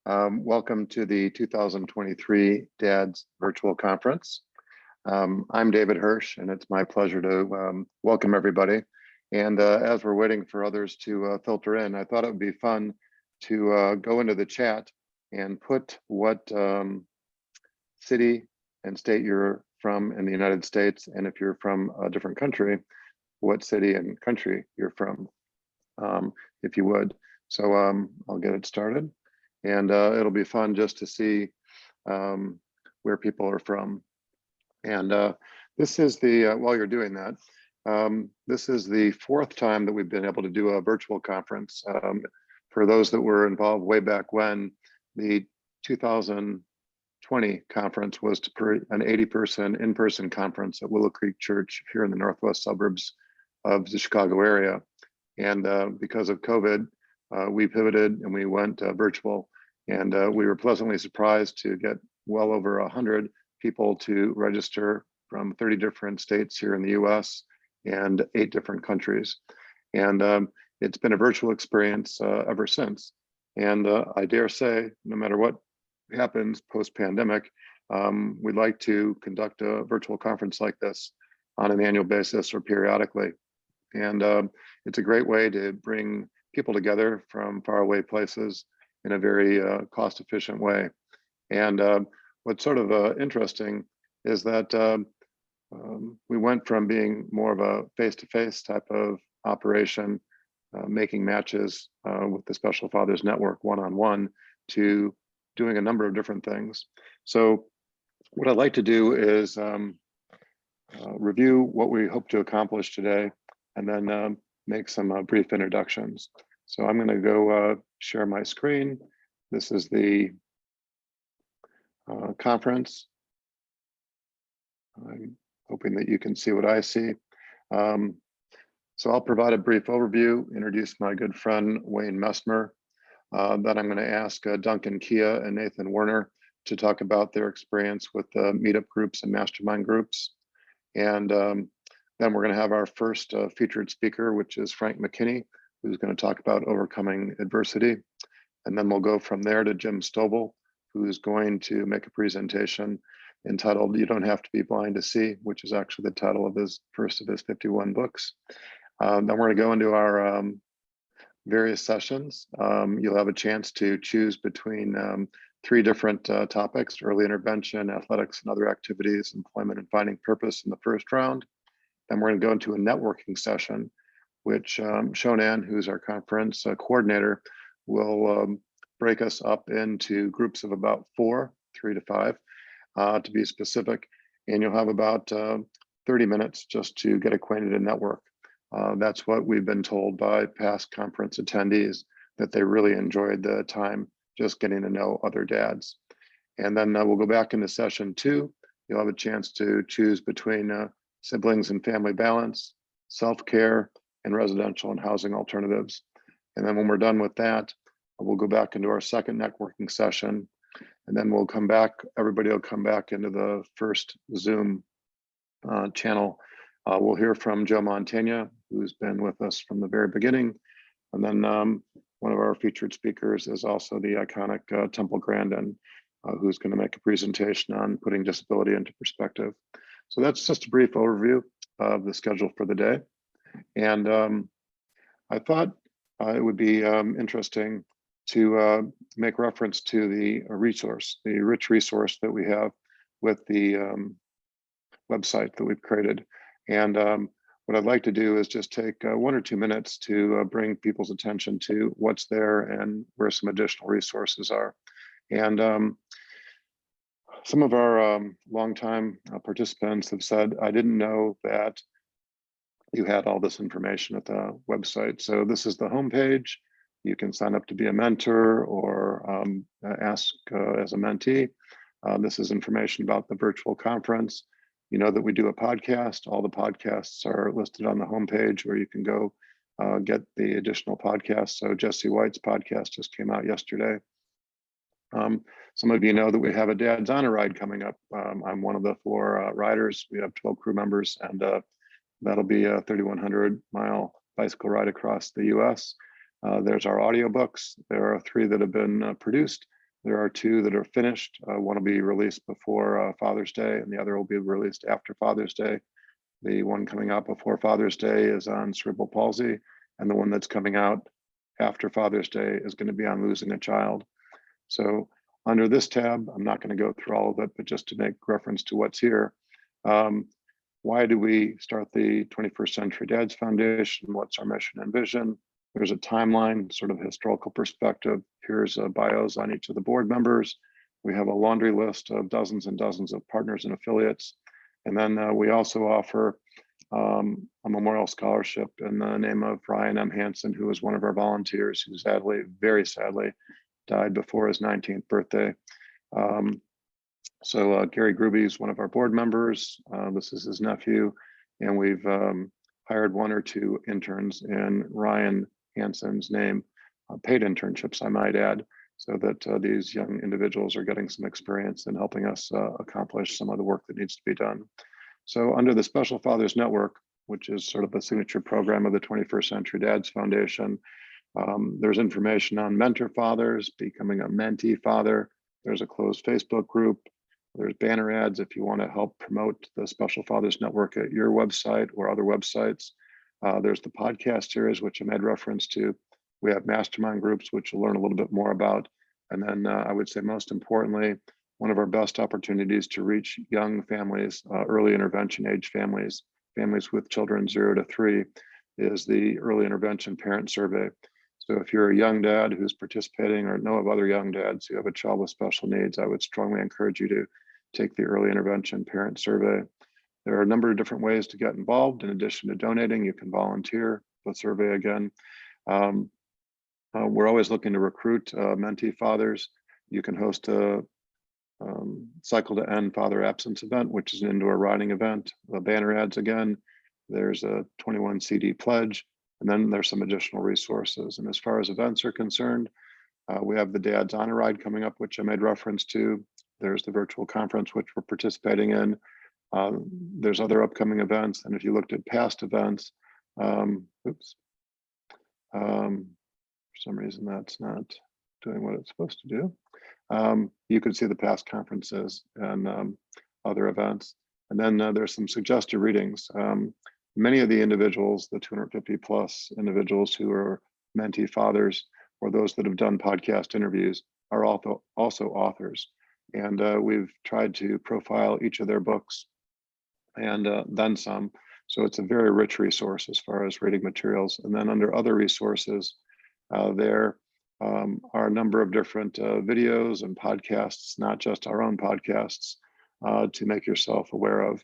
Welcome to the 2023 DADS Virtual Conference. I'm David Hirsch, and it's my pleasure to welcome everybody. And as we're waiting for others to filter in, I thought it would be fun to go into the chat and put what city and state you're from in the United States, and if you're from a different country, what city and country you're from, if you would. So I'll get it started. And it'll be fun just to see where people are from. And this is the, while you're doing that, this is the fourth time that we've been able to do a virtual conference. For those that were involved way back when, the 2020 conference was an 80-person in-person conference at Willow Creek Church here in the northwest suburbs of the Chicago area. And because of COVID, we pivoted and we went virtual. And we were pleasantly surprised to get well over 100 people to register from 30 different states here in the US and 8 different countries. And it's been a virtual experience ever since. And I dare say, no matter what happens post-pandemic, we'd like to conduct a virtual conference like this on an annual basis or periodically. And it's a great way to bring people together from faraway places in a very cost-efficient way. And what's sort of interesting is that we went from being more of a face-to-face type of operation, making matches with the Special Fathers Network one-on-one, to doing a number of different things. So what I'd like to do is review what we hope to accomplish today, and then make some brief introductions. So I'm going to go share my screen. This is the conference. I'm hoping that you can see what I see. So I'll provide a brief overview, introduce my good friend, Wayne Messmer. Then I'm going to ask Duncan Kia and Nathan Werner to talk about their experience with meetup groups and mastermind groups. And then we're going to have our first featured speaker, which is Frank McKinney, who's going to talk about overcoming adversity. And then we'll go from there to Jim Stovall, who's going to make a presentation entitled "You Don't Have to Be Blind to See," which is actually the title of his first of his 51 books. Then we're going to go into our various sessions. You'll have a chance to choose between 3 different topics: early intervention, athletics and other activities, employment and finding purpose in the first round. Then we're going to go into a networking session, which Shonan, who's our conference coordinator, will break us up into groups of about 4, 3 to 5, to be specific. And you'll have about 30 minutes just to get acquainted and network. That's what we've been told by past conference attendees, that they really enjoyed the time just getting to know other dads. And then we'll go back into session 2. You'll have a chance to choose between siblings and family balance, self-care, and residential and housing alternatives. And then when we're done with that, we'll go back into our second networking session. And then we'll come back, everybody will come back into the first Zoom channel. We'll hear from Joe Montaigne, who's been with us from the very beginning. And then one of our featured speakers is also the iconic Temple Grandin, who's going to make a presentation on putting disability into perspective. So that's just a brief overview of the schedule for the day. And I thought it would be interesting to make reference to the resource, the rich resource that we have with the website that we've created. And what I'd like to do is just take 1 or 2 minutes to bring people's attention to what's there and where some additional resources are. And some of our longtime participants have said, I didn't know that you had all this information at the website. So this is the homepage. You can sign up to be a mentor or ask as a mentee. This is information about the virtual conference. You know that we do a podcast. All the podcasts are listed on the homepage, where you can go get the additional podcasts. So Jesse White's podcast just came out yesterday. Some of you know that we have a Dad's on a Ride coming up. I'm one of the 4 riders. We have 12 crew members, and that'll be a 3,100-mile bicycle ride across the US. There's our audiobooks. There are 3 that have been produced. There are two that are finished. One will be released before Father's Day, and the other will be released after Father's Day. The one coming out before Father's Day is on cerebral palsy, and the one that's coming out after Father's Day is going to be on losing a child. So under this tab, I'm not going to go through all of it, but just to make reference to what's here. Why do we start the 21st Century Dads Foundation? What's our mission and vision? There's a timeline, sort of historical perspective. Here's bios on each of the board members. We have a laundry list of dozens and dozens of partners and affiliates. And then we also offer a memorial scholarship in the name of Ryan M. Hansen, who was one of our volunteers, who sadly, very sadly, died before his 19th birthday. So Gary Gruby is one of our board members. This is his nephew, and we've hired one or two interns in Ryan Hansen's name, paid internships, I might add, so that these young individuals are getting some experience in helping us accomplish some of the work that needs to be done. So under the Special Fathers Network, which is sort of the signature program of the 21st Century Dads Foundation, there's information on mentor fathers, becoming a mentee father. There's a closed Facebook group. There's banner ads if you want to help promote the Special Fathers Network at your website or other websites. There's the podcast series, which I made reference to. We have mastermind groups, which you'll learn a little bit more about. And then I would say most importantly, one of our best opportunities to reach young families, early intervention age families, families with children 0 to 3, is the early intervention parent survey. So if you're a young dad who's participating or know of other young dads who have a child with special needs, I would strongly encourage you to take the early intervention parent survey. There are a number of different ways to get involved. In addition to donating, you can volunteer the survey again. We're always looking to recruit mentee fathers. You can host a Cycle to End Father Absence event, which is an indoor riding event. The banner ads again. There's a 21 CD pledge, and then there's some additional resources. And as far as events are concerned, we have the Dads on a Ride coming up, which I made reference to. There's the virtual conference, which we're participating in. There's other upcoming events. And if you looked at past events, for some reason that's not doing what it's supposed to do. You could see the past conferences and other events. And then there's some suggested readings. Many of the individuals, the 250 plus individuals who are mentee fathers, or those that have done podcast interviews, are also authors. And we've tried to profile each of their books and then some. So it's a very rich resource as far as reading materials. And then under other resources, there are a number of different videos and podcasts, not just our own podcasts, to make yourself aware of.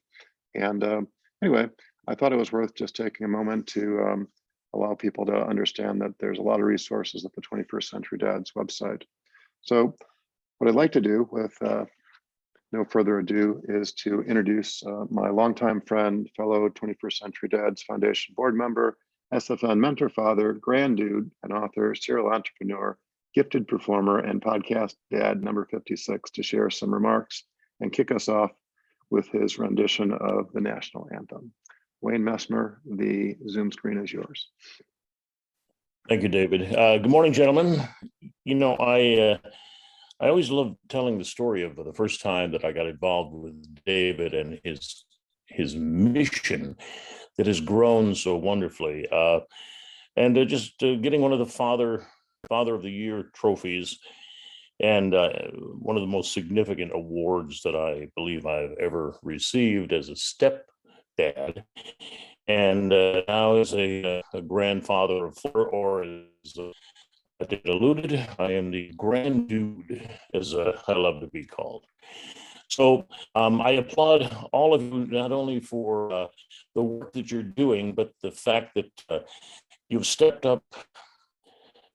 And anyway, I thought it was worth just taking a moment to allow people to understand that there's a lot of resources at the 21st Century Dads website. So what I'd like to do with no further ado is to introduce my longtime friend, fellow 21st Century Dads Foundation board member, SFN mentor father, grand dude, and author, serial entrepreneur, gifted performer, and podcast dad number 56, to share some remarks and kick us off with his rendition of the national anthem. Wayne Messmer, the Zoom screen is yours. Thank you, David. Good morning, gentlemen. You know, I always love telling the story of the first time that I got involved with David and his mission that has grown so wonderfully. And just getting one of the Father of the Year trophies, and one of the most significant awards that I believe I've ever received as a stepdad, and now as a grandfather of four, or as I alluded, I am the grand dude, as I love to be called. So I applaud all of you, not only for the work that you're doing, but the fact that you've stepped up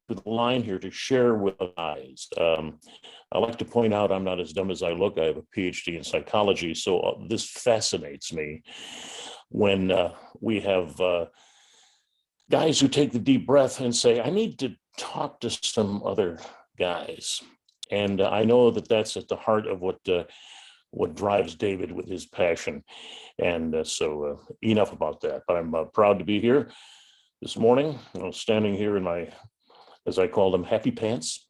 to the line here to share with us. I like to point out I'm not as dumb as I look. I have a PhD in psychology, so this fascinates me when we have guys who take the deep breath and say, I need to talk to some other guys. And I know that that's at the heart of what drives David with his passion. And so enough about that. But I'm proud to be here this morning, standing here in my, as I call them, happy pants,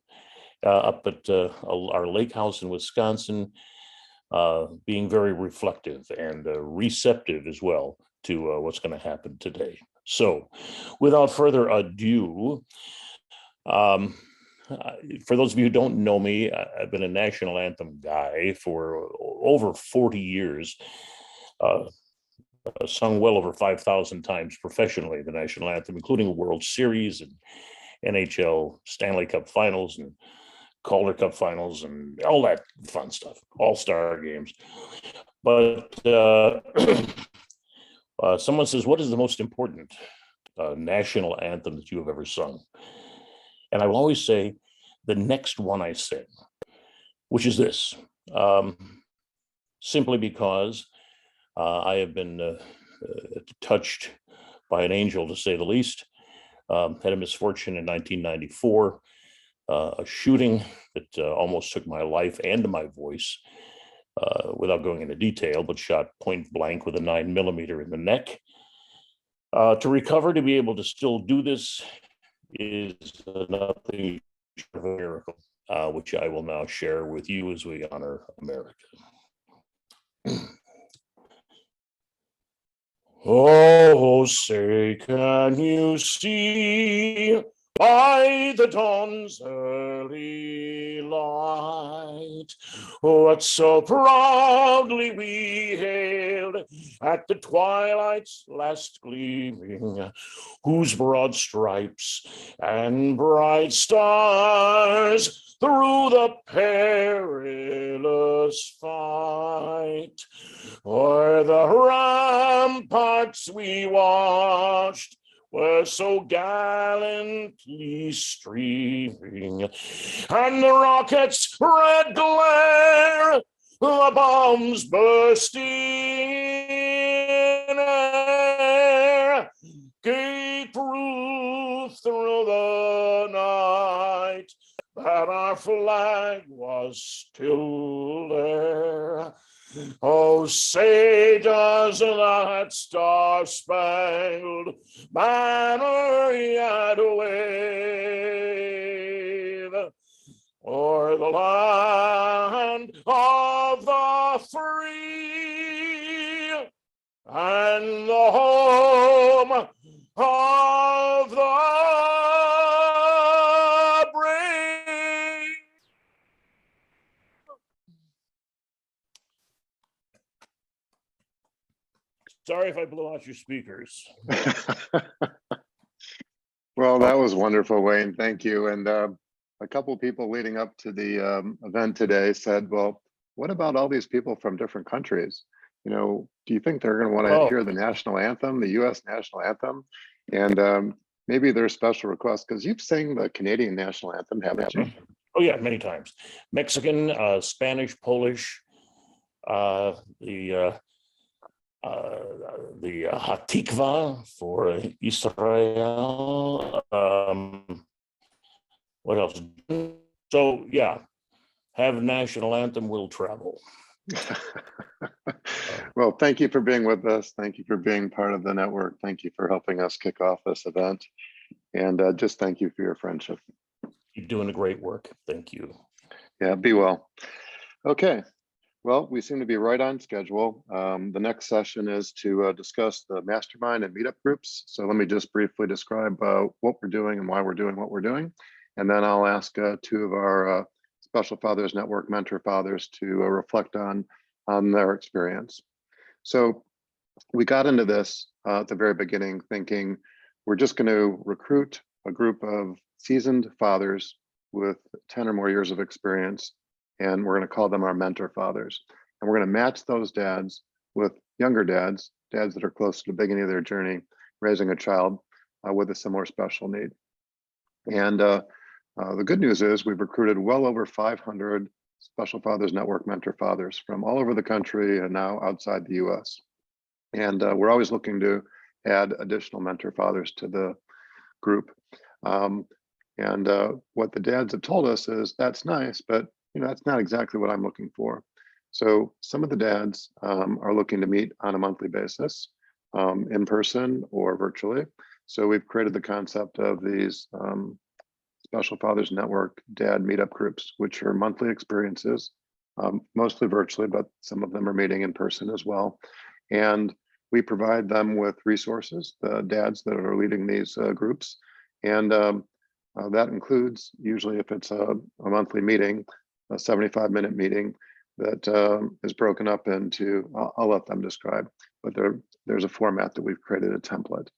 up at our lake house in Wisconsin, being very reflective and receptive as well to what's going to happen today. So without further ado, for those of you who don't know me, I've been a national anthem guy for over 40 years. Sung well over 5,000 times professionally the national anthem, including World Series and NHL Stanley Cup Finals and Calder Cup Finals and all that fun stuff, all-star games. But someone says, what is the most important national anthem that you have ever sung? And I will always say the next one I sing, which is this, simply because I have been touched by an angel, to say the least. Had a misfortune in 1994, a shooting that almost took my life and my voice, without going into detail, but shot point blank with a 9mm in the neck. To recover, to be able to still do this is nothing short of a miracle, which I will now share with you as we honor America. Oh, say, can you see by the dawn's early light what so proudly we hailed at the twilight's last gleaming, whose broad stripes and bright stars through the perilous fight o'er the ramparts we watched were so gallantly streaming, and the rockets' red glare, the bombs bursting in air, gave proof through the night that our flag was still there. Oh, say does that star-spangled banner yet wave o'er the land of the free and the home of the brave? Sorry if I blew out your speakers. Well, that was wonderful, Wayne. Thank you. And a couple of people leading up to the event today said, well, what about all these people from different countries? You know, do you think they're going to want to hear the national anthem, the U.S. national anthem? And maybe there's special requests, because you've sang the Canadian national anthem, haven't you? Oh, yeah, many times. Mexican, Spanish, Polish, the Hatikva for Israel. What else? So yeah, have national anthem will travel. Well, thank you for being with us. Thank you for being part of the network. Thank you for helping us kick off this event. And just thank you for your friendship. You're doing a great work. Thank you. Yeah, be well. Okay. Well, we seem to be right on schedule. The next session is to discuss the mastermind and meetup groups. So let me just briefly describe what we're doing and why we're doing what we're doing. And then I'll ask two of our Special Fathers Network mentor fathers to reflect on their experience. So we got into this at the very beginning thinking we're just going to recruit a group of seasoned fathers with 10 or more years of experience, and we're going to call them our mentor fathers. And we're going to match those dads with younger dads that are close to the beginning of their journey, raising a child with a similar special need. And the good news is we've recruited well over 500 Special Fathers Network mentor fathers from all over the country and now outside the US. And we're always looking to add additional mentor fathers to the group. And what the dads have told us is that's nice, but that's not exactly what I'm looking for. So some of the dads are looking to meet on a monthly basis, in person or virtually. So we've created the concept of these Special Fathers Network Dad Meetup Groups, which are monthly experiences, mostly virtually, but some of them are meeting in person as well. And we provide them with resources, the dads that are leading these groups. And that includes, usually if it's a monthly meeting, a 75-minute meeting that is broken up into, I'll let them describe, but there's a format that we've created, a template.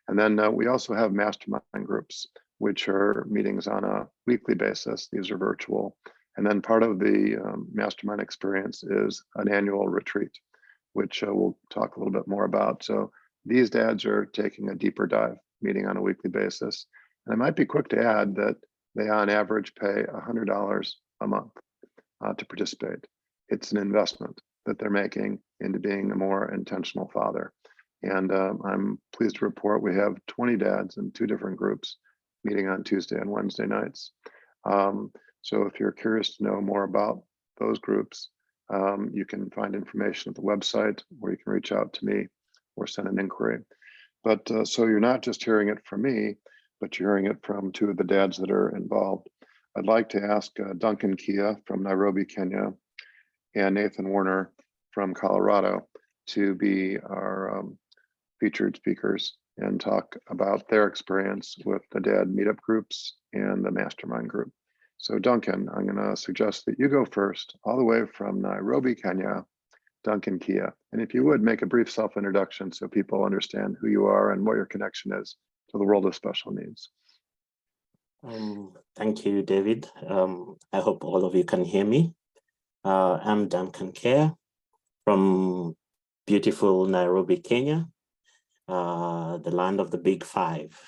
And then we also have mastermind groups, which are meetings on a weekly basis. These are virtual. And then part of the mastermind experience is an annual retreat, which we'll talk a little bit more about. So these dads are taking a deeper dive, meeting on a weekly basis. And I might be quick to add that they on average pay $100 a month to participate. It's an investment that they're making into being a more intentional father. And I'm pleased to report we have 20 dads in 2 different groups meeting on Tuesday and Wednesday nights. So if you're curious to know more about those groups, you can find information at the website, or you can reach out to me or send an inquiry. But so you're not just hearing it from me, but you're hearing it from 2 of the dads that are involved. I'd like to ask Duncan Kia from Nairobi, Kenya, and Nathan Werner from Colorado to be our featured speakers and talk about their experience with the dad meetup groups and the mastermind group. So Duncan, I'm going to suggest that you go first, all the way from Nairobi, Kenya, Duncan Kia. And if you would, make a brief self-introduction so people understand who you are and what your connection is to the world of special needs. Thank you, David. I hope all of you can hear me. I'm Duncan Kia from beautiful Nairobi, Kenya, the land of the Big Five.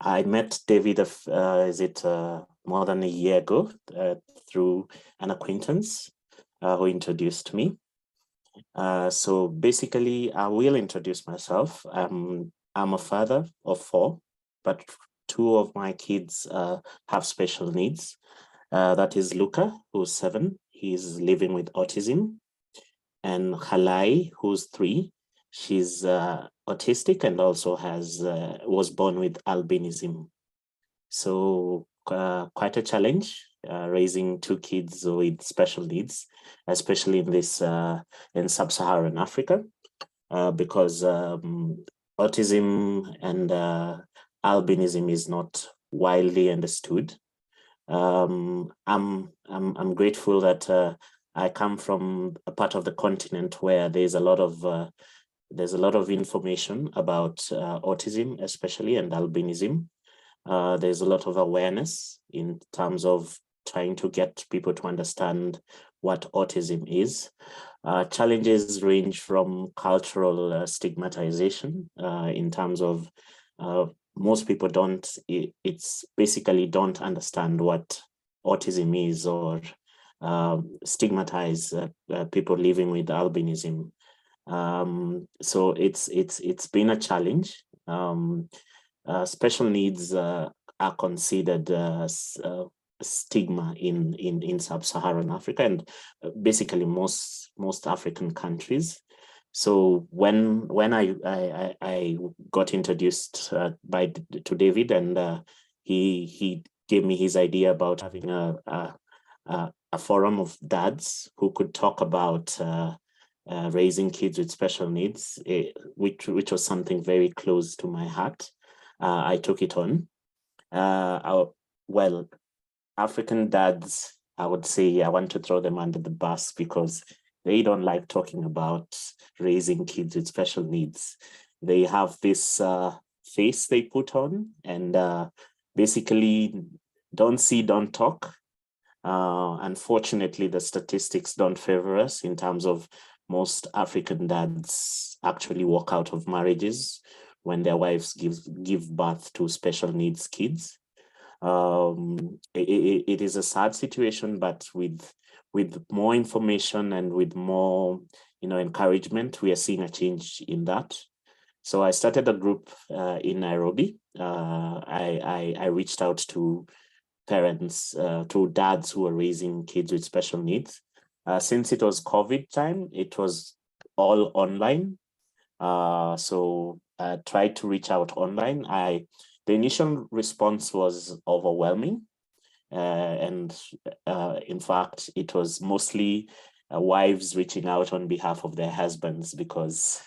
I met David, more than a year ago through an acquaintance who introduced me. So basically, I will introduce myself. I'm a father of 4, but 2 of my kids have special needs. That is Luca, who's 7. He's living with autism. And Halai, who's 3. She's autistic and also was born with albinism. So quite a challenge raising 2 kids with special needs, especially in sub-Saharan Africa, because autism and albinism is not widely understood. I'm grateful that I come from a part of the continent where there's a lot of information about autism, especially, and albinism. There's a lot of awareness in terms of trying to get people to understand what autism is. Challenges range from cultural stigmatization in terms of most people don't understand what autism is, or stigmatize people living with albinism. So it's been a challenge. Special needs are considered stigma in sub-Saharan Africa and basically most African countries. So when I got introduced to David, and he gave me his idea about having a forum of dads who could talk about raising kids with special needs, which was something very close to my heart. I took it on. Well, African dads, I would say I want to throw them under the bus because they don't like talking about raising kids with special needs. They have this face they put on, and basically don't see, don't talk. Unfortunately, the statistics don't favor us in terms of most African dads actually walk out of marriages when their wives give birth to special needs kids. It is a sad situation, but with more information and with more encouragement, we are seeing a change in that. So I started a group in Nairobi. I reached out to parents, to dads who are raising kids with special needs. Since it was COVID time, it was all online. So I tried to reach out online. I the initial response was overwhelming. And in fact, it was mostly wives reaching out on behalf of their husbands because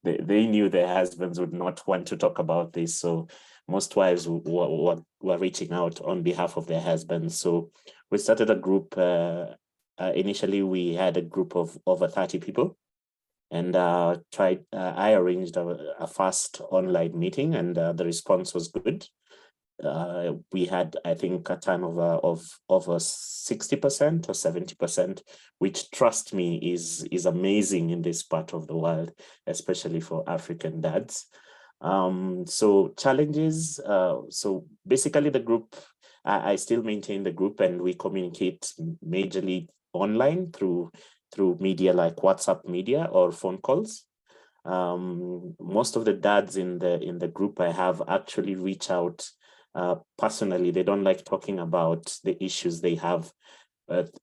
they knew their husbands would not want to talk about this. So most wives were reaching out on behalf of their husbands. So we started a group. Initially, we had a group of over 30 people. And I arranged a fast online meeting, and the response was good. We had, I think, a turnover of over 60% or 70%, which, trust me, is amazing in this part of the world, especially for African dads. So challenges. So basically, the group, I still maintain the group, and we communicate majorly online through media like WhatsApp media or phone calls. Most of the dads in the group I have actually reach out personally. They don't like talking about the issues they have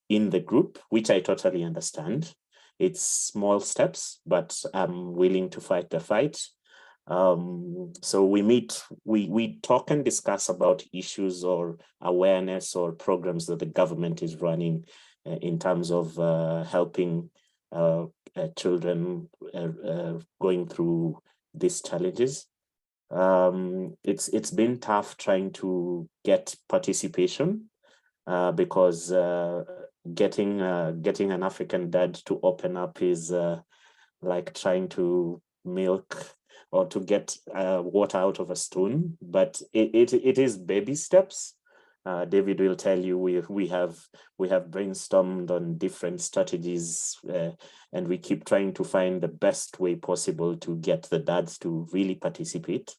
in the group, which I totally understand. It's small steps, but I'm willing to fight the fight. So we meet, we talk and discuss about issues or awareness or programs that the government is running in terms of helping children going through these challenges. It's been tough trying to get participation because getting an African dad to open up is like trying to milk or to get water out of a stone, but it is baby steps. David will tell you we have brainstormed on different strategies, and we keep trying to find the best way possible to get the dads to really participate.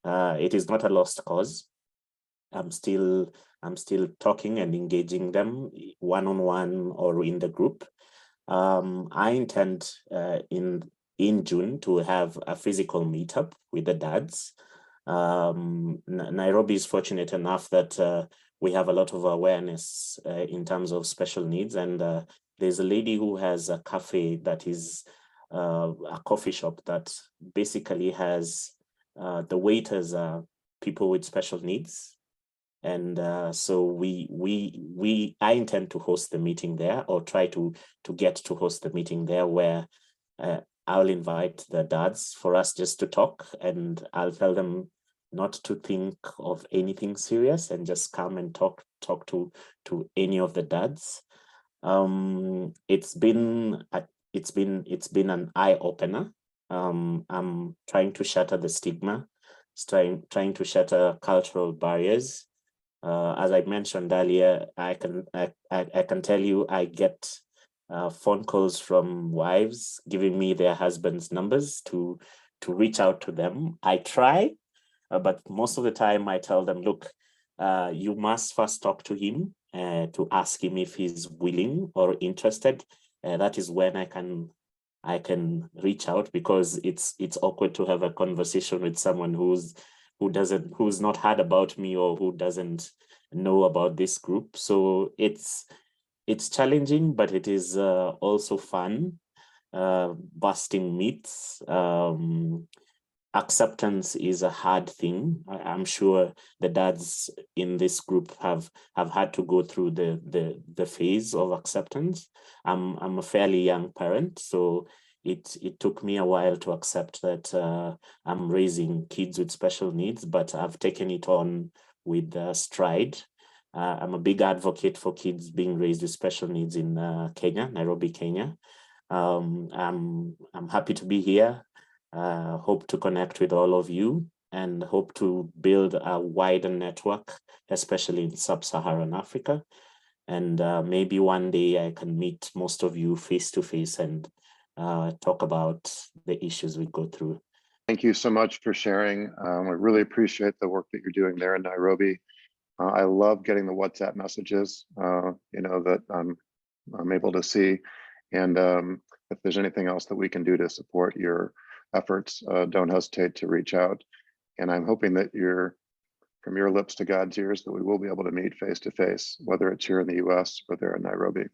It is not a lost cause. I'm still talking and engaging them one-on-one or in the group. I intend in June to have a physical meetup with the dads. Nairobi is fortunate enough that we have a lot of awareness in terms of special needs, and there's a lady who has a cafe that is a coffee shop that basically has the waiters are people with special needs. And so I intend to host the meeting there, or try to get to host the meeting there, where I'll invite the dads for us just to talk, and I'll tell them not to think of anything serious and just come and talk to any of the dads. It's been an eye opener. I'm trying to shatter the stigma, trying to shatter cultural barriers. As I mentioned earlier, I can tell you I get phone calls from wives giving me their husbands' numbers to reach out to them. I try, but most of the time I tell them, look, you must first talk to him to ask him if he's willing or interested. That is when I can reach out, because it's awkward to have a conversation with someone who's not heard about me or who doesn't know about this group. So it's challenging, but it is also fun. Busting myths. Acceptance is a hard thing. I'm sure the dads in this group have had to go through the phase of acceptance. I'm a fairly young parent, so it took me a while to accept that I'm raising kids with special needs, but I've taken it on with stride. I'm a big advocate for kids being raised with special needs in Kenya, Nairobi, Kenya. I'm happy to be here. Hope to connect with all of you, and hope to build a wider network, especially in sub-Saharan Africa. And maybe one day I can meet most of you face to face and talk about the issues we go through. Thank you so much for sharing. I really appreciate the work that you're doing there in Nairobi. I love getting the WhatsApp messages, that I'm able to see. And if there's anything else that we can do to support your efforts, don't hesitate to reach out. And I'm hoping that from your lips to God's ears, that we will be able to meet face to face, whether it's here in the US or there in Nairobi.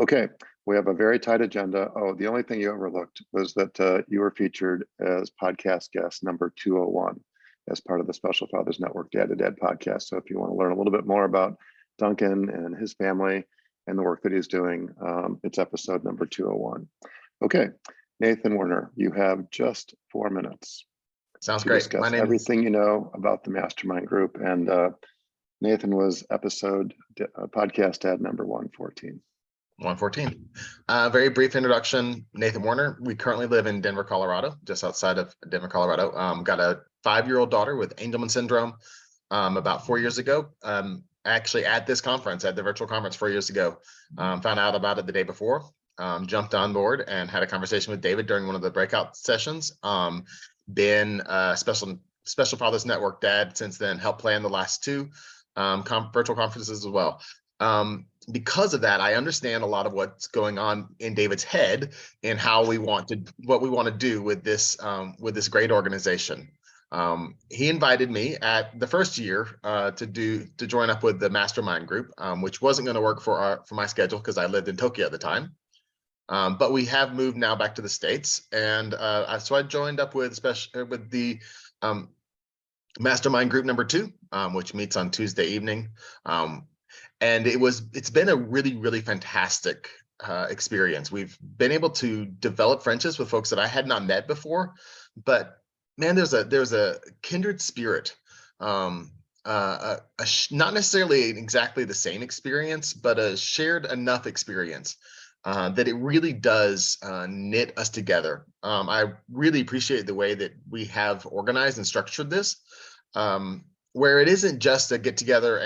Okay, we have a very tight agenda. Oh, the only thing you overlooked was that you were featured as podcast guest number 201. as part of the Special Fathers Network Dad to Dad podcast. So if you want to learn a little bit more about Duncan and his family and the work that he's doing, it's episode number 201. Okay, Nathan Werner, you have just 4 minutes. Sounds to great. discuss My name everything you know about the Mastermind Group. And Nathan was podcast dad number 114. 114. Very brief introduction. Nathan Werner. We currently live in Denver, Colorado, just outside of Denver, Colorado. Got a 5-year-old daughter with Angelman syndrome. About 4 years ago, actually at this conference, at the virtual conference 4 years ago, found out about it the day before. Jumped on board and had a conversation with David during one of the breakout sessions. Been a Special Fathers Network dad since then. Helped plan the last 2 virtual conferences as well. Because of that, I understand a lot of what's going on in David's head and what we want to do with this great organization. He invited me at the first year to join up with the Mastermind Group, which wasn't going to work for my schedule because I lived in Tokyo at the time. But we have moved now back to the States, and so I joined up with the Mastermind Group number 2, which meets on Tuesday evening. And it's been a really, really fantastic experience. We've been able to develop friendships with folks that I had not met before, but man, there's a kindred spirit. Not necessarily exactly the same experience, but a shared enough experience that it really does knit us together. I really appreciate the way that we have organized and structured this, where it isn't just a get together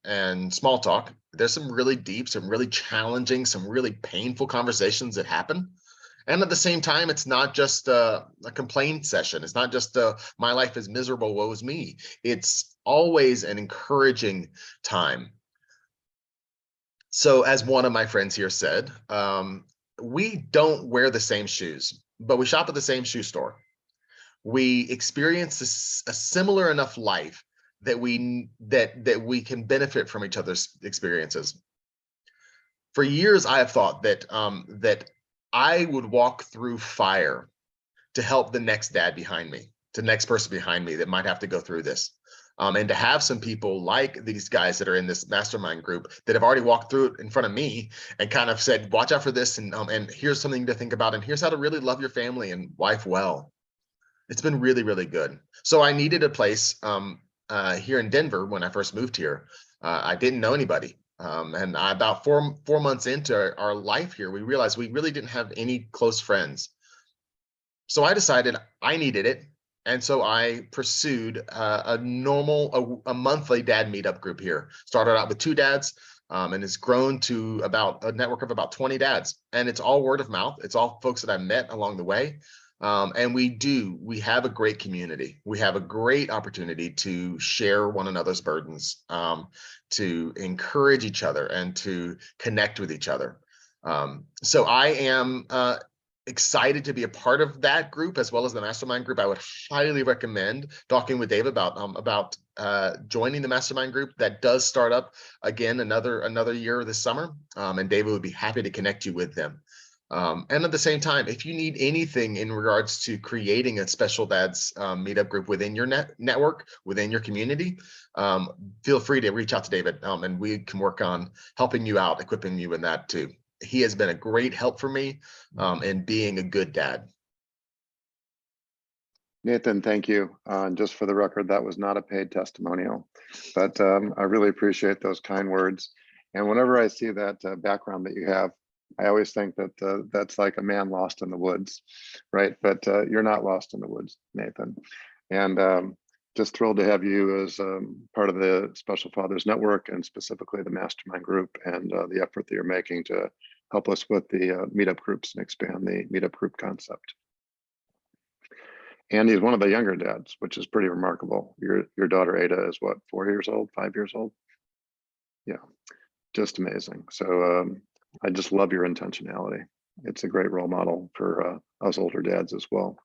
and small talk. There's some really deep, some really challenging, some really painful conversations that happen. And at the same time, it's not just a complaint session. It's not just my life is miserable, woe is me. It's always an encouraging time. So as one of my friends here said, we don't wear the same shoes, but we shop at the same shoe store. We experience a similar enough life that we can benefit from each other's experiences. For years, I have thought that I would walk through fire to help the next dad behind me, the next person behind me that might have to go through this. And to have some people like these guys that are in this mastermind group that have already walked through it in front of me and kind of said, watch out for this, and here's something to think about, and here's how to really love your family and wife well. It's been really, really good. So I needed a place here in Denver when I first moved here. I didn't know anybody. And about four months into our life here, we realized we really didn't have any close friends. So I decided I needed it. And so I pursued a monthly dad meetup group here. Started out with 2 dads and it's grown to about a network of about 20 dads. And it's all word of mouth. It's all folks that I met along the way. And we have a great community. We have a great opportunity to share one another's burdens, to encourage each other and to connect with each other. So I am excited to be a part of that group as well as the mastermind group. I would highly recommend talking with Dave about joining the mastermind group. That does start up again another year this summer, and David would be happy to connect you with them. And at the same time, if you need anything in regards to creating a special dads meetup group within your network, within your community, feel free to reach out to David, and we can work on helping you out, equipping you in that too. He has been a great help for me in being a good dad. Nathan, thank you. Just for the record, that was not a paid testimonial, but I really appreciate those kind words. And whenever I see that background that you have, I always think that that's like a man lost in the woods, right? But you're not lost in the woods, Nathan. And just thrilled to have you as part of the Special Fathers Network and specifically the Mastermind Group and the effort that you're making to help us with the meetup groups and expand the meetup group concept. And he's one of the younger dads, which is pretty remarkable. Your daughter Ada is what, 4 years old, 5 years old? Yeah, just amazing. So I just love your intentionality. It's a great role model for us older dads as well.